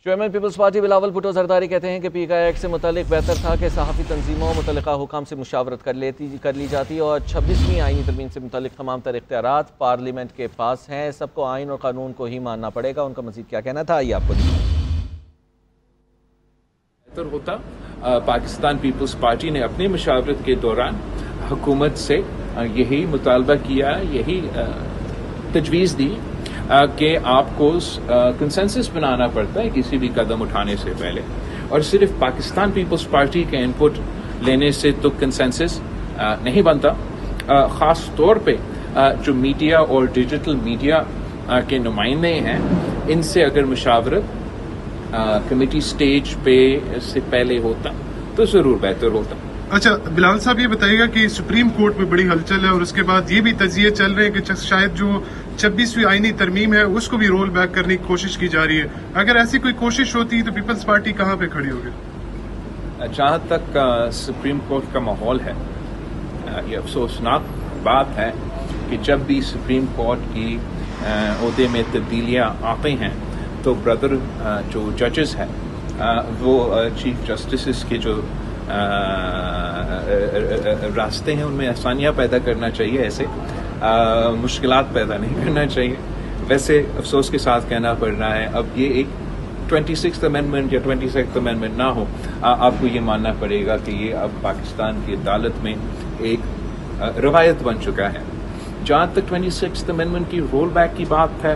Chairman People's Party Bilawal Bhutto Zardari کہتے ہیں کہ پی کا ایکٹ سے متعلق بہتر تھا کہ صحافی تنظیموں متعلقہ حکام سے مشاورت کر لی جاتی اور 26ویں آئینی ترمیم سے متعلق تمام تر اختیارات پارلیمنٹ کے پاس ہیں. سب کو آئین اور قانون کو ہی ماننا پڑے گا. ان کا مزید کیا کہنا تھا آئیے آپ کو بہتر ہوتا. پاکستان پیپلز پارٹی نے اپنی مشاورت کے دوران حکومت سے یہی مطالبہ کیا, یہی تجویز دی کہ آپ کو کنسنسس بنانا پڑتا ہے کسی بھی قدم اٹھانے سے پہلے, اور صرف پاکستان پیپلز پارٹی کے انپٹ لینے سے تو کنسنسس نہیں بنتا. خاص طور پہ جو میڈیا اور ڈیجیٹل میڈیا کے نمائندے ہیں, ان سے اگر مشاورت کمیٹی سٹیج پہ سے پہلے ہوتا تو ضرور بہتر ہوتا. اچھا بلاول صاحب, یہ بتائیے گا کہ سپریم کورٹ میں بڑی ہلچل ہے اور اس کے بعد یہ بھی تجزیے چل رہے ہیں کہ شاید جو 26ویں آئینی ترمیم ہے اس کو بھی رول بیک کرنے کی کوشش کی جا رہی ہے. اگر ایسی کوئی کوشش ہوتی تو پیپلز پارٹی کہاں پہ کھڑی ہوگی؟ جہاں تک سپریم کورٹ کا ماحول ہے, یہ افسوسناک بات ہے کہ جب بھی سپریم کورٹ کی عہدے میں تبدیلیاں آتے ہیں تو بردر جو ججز ہیں وہ چیف جسٹسز کے جو راستے ہیں ان میں آسانیاں پیدا کرنا چاہیے, ایسے مشکلات پیدا نہیں کرنا چاہیے. ویسے افسوس کے ساتھ کہنا پڑ رہا ہے اب یہ ایک 26th امینڈمنٹ یا 26th امینڈمنٹ نہ ہو, آپ کو یہ ماننا پڑے گا کہ یہ اب پاکستان کی عدالت میں ایک روایت بن چکا ہے. جہاں تک 26th امینڈمنٹ کی رول بیک کی بات ہے,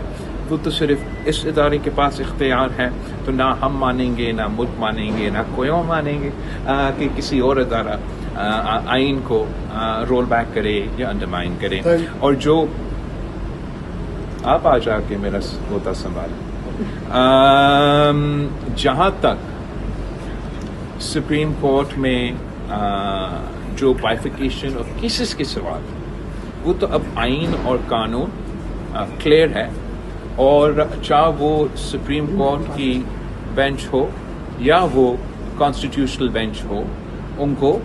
وہ تو صرف اس ادارے کے پاس اختیار ہے, تو نہ ہم مانیں گے, نہ ملک مانیں گے, نہ کوئی اور مانیں گے کہ کسی اور ادارہ آئین کو رول بیک کرے یا انڈرمائن کرے. اور جو آپ آ جا کے میرا ہوتا سنبھالیں, جہاں تک سپریم کورٹ میں جو بائیفیکیشن آف کیسز کے سوال, وہ تو اب آئین اور قانون کلیئر ہے, اور چاہے وہ سپریم کورٹ کی بینچ ہو یا وہ کانسٹیٹیوشنل بینچ ہو, ان کو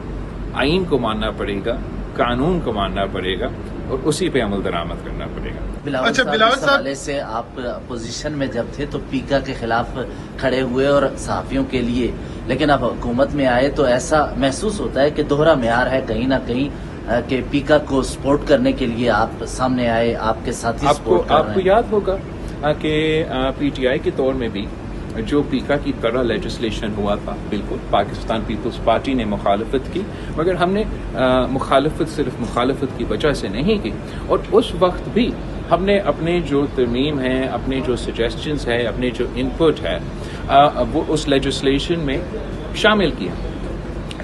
آئین کو ماننا پڑے گا, قانون کو ماننا پڑے گا, اور اسی پہ عمل درآمد کرنا پڑے گا. بلاول صاحب سے آپ اپوزیشن میں جب تھے تو پیکا کے خلاف کھڑے ہوئے اور صحافیوں کے لیے, لیکن اب حکومت میں آئے تو ایسا محسوس ہوتا ہے کہ دوہرا معیار ہے کہیں نہ کہیں کہ پیکا کو سپورٹ کرنے کے لیے آپ سامنے آئے, آپ کے ساتھی سپورٹ کر رہے ہیں. آپ کو یاد ہوگا کہ پی ٹی آئی کے دور میں بھی جو پیکا کی طرح لیجسلیشن ہوا تھا, بالکل پاکستان پیپلز پارٹی نے مخالفت کی, مگر ہم نے مخالفت صرف مخالفت کی وجہ سے نہیں کی, اور اس وقت بھی ہم نے اپنے جو ترمیم ہیں, اپنے جو سجیسشنز ہیں, اپنے جو انپٹ ہے, وہ اس لیجسلیشن میں شامل کیا.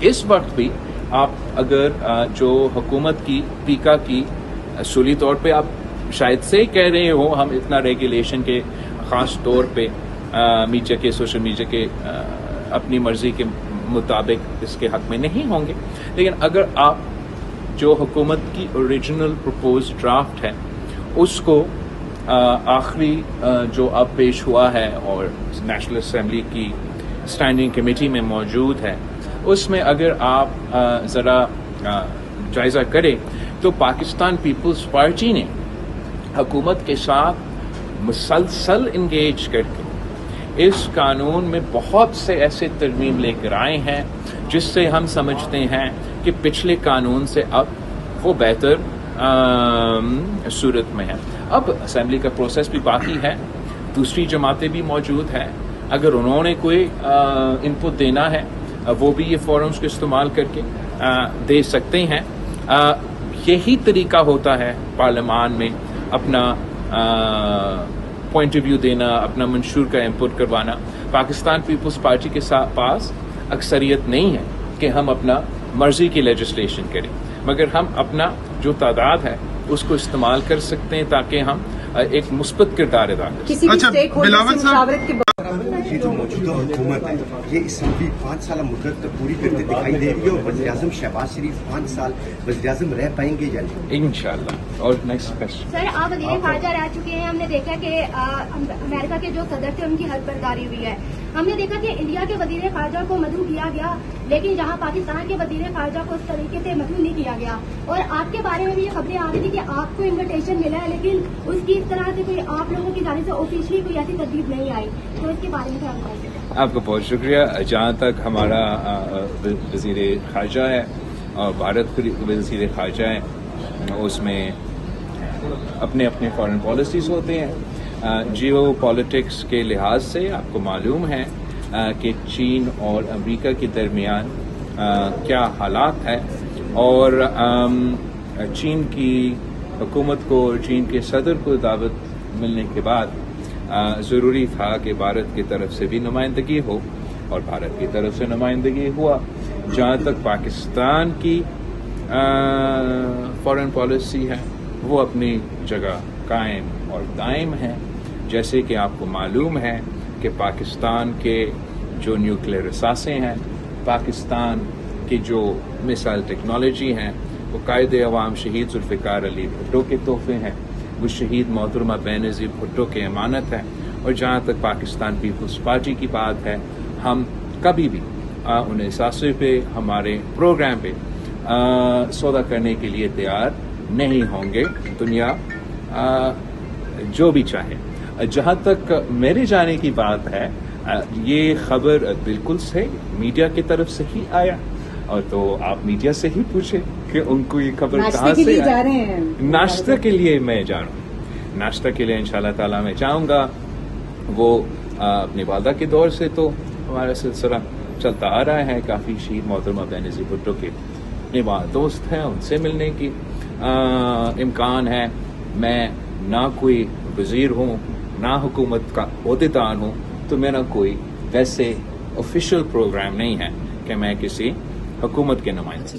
اس وقت بھی آپ اگر جو حکومت کی پیکا کی اصولی طور پہ آپ شاید سے کہہ رہے ہو ہم اتنا ریگولیشن کے خاص طور پہ میڈیا کے, سوشل میڈیا کے اپنی مرضی کے مطابق اس کے حق میں نہیں ہوں گے, لیکن اگر آپ جو حکومت کی اوریجنل پرپوز ڈرافٹ ہے اس کو آخری جو اب پیش ہوا ہے اور نیشنل اسمبلی کی اسٹینڈنگ کمیٹی میں موجود ہے, اس میں اگر آپ ذرا جائزہ کریں تو پاکستان پیپلز پارٹی نے حکومت کے ساتھ مسلسل انگیج کر کے اس قانون میں بہت سے ایسے ترمیم لے کر آئے ہیں جس سے ہم سمجھتے ہیں کہ پچھلے قانون سے اب وہ بہتر صورت میں ہے. اب اسمبلی کا پروسیس بھی باقی ہے, دوسری جماعتیں بھی موجود ہیں, اگر انہوں نے کوئی انپٹ دینا ہے وہ بھی یہ فورمز کو استعمال کر کے دے سکتے ہیں. یہی طریقہ ہوتا ہے پارلیمان میں اپنا پوائنٹ آف ویو دینا, اپنا منشور کا انپٹ کروانا. پاکستان پیپلز پارٹی کے پاس اکثریت نہیں ہے کہ ہم اپنا مرضی کی لیجسلیشن کریں, مگر ہم اپنا جو تعداد ہے اس کو استعمال کر سکتے ہیں تاکہ ہم ایک مثبت کردار ادا کریں. یہ جو موجودہ حکومت ہے یہ اسمبلی 5 سالہ مدت پوری کرتے دکھائی دے رہی ہے, اور وزیر اعظم شہباز شریف 5 سال وزیر اعظم رہ پائیں گے یا نہیں؟ انشاءاللہ. اور نیکسٹ کوسچن. سر, آپ وزیر خارجہ رہ چکے ہیں, ہم نے دیکھا کہ امریکہ کے جو صدر تھے ان کی حلف برداری ہوئی ہے, ہم نے دیکھا کہ انڈیا کے وزیر خارجہ کو مدعو کیا گیا، لیکن جہاں پاکستان کے وزیر خارجہ کو اس طریقے سے مدعو نہیں کیا گیا. اور آپ کے بارے میں بھی یہ خبریں آ رہی تھی کہ آپ کو انویٹیشن ملا ہے، لیکن اس کی اس طرح سے کوئی آپ لوگوں کی جانب سے آفیشلی کوئی ایسی تجویز نہیں آئی، تو اس کے بارے میں کیا بتائیں گے؟ آپ کا بہت شکریہ. جہاں تک ہمارا وزیر خارجہ ہے اور بھارت کے وزیر خارجہ ہے، اس میں اپنے اپنے فارن پالیسیز ہوتے ہیں. جیو پالیٹکس کے لحاظ سے آپ کو معلوم ہے کہ چین اور امریکہ کے درمیان کیا حالات ہے، اور چین کی حکومت کو اور چین کے صدر کو دعوت ملنے کے بعد ضروری تھا کہ بھارت کی طرف سے بھی نمائندگی ہو، اور بھارت کی طرف سے نمائندگی ہوا. جہاں تک پاکستان کی فارن پالیسی ہے، وہ اپنی جگہ قائم اور دائم ہے. جیسے کہ آپ کو معلوم ہے کہ پاکستان کے جو نیوکلیئر اثاثے ہیں، پاکستان کی جو مثال ٹیکنالوجی ہیں، وہ قائد عوام شہید ذوالفقار علی بھٹو کے تحفے ہیں، وہ شہید محترمہ بینظیر بھٹو کی امانت ہے. اور جہاں تک پاکستان پیپلز پارٹی کی بات ہے، ہم کبھی بھی ان اثاثے پہ، ہمارے پروگرام پہ سودا کرنے کے لیے تیار نہیں ہوں گے، دنیا جو بھی چاہے. جہاں تک میرے جانے کی بات ہے، یہ خبر بالکل صحیح میڈیا کی طرف سے ہی آیا، اور تو آپ میڈیا سے ہی پوچھیں کہ ان کو یہ خبر کہاں سے آئی. ناشتہ کے لیے میں جا رہا ہوں، ناشتہ کے لیے انشاءاللہ تعالیٰ میں جاؤں گا. وہ اپنی والدہ کے دور سے تو ہمارا سلسلہ چلتا آ رہا ہے. کافی شہید محترمہ بینظیر بھٹو کے دوست ہیں، ان سے ملنے کی امکان ہے. میں نہ کوئی وزیر ہوں، نہ حکومت کا عہدیدار ہوں، تو میرا کوئی ویسے آفیشیل پروگرام نہیں ہے کہ میں کسی حکومت کے نمائندے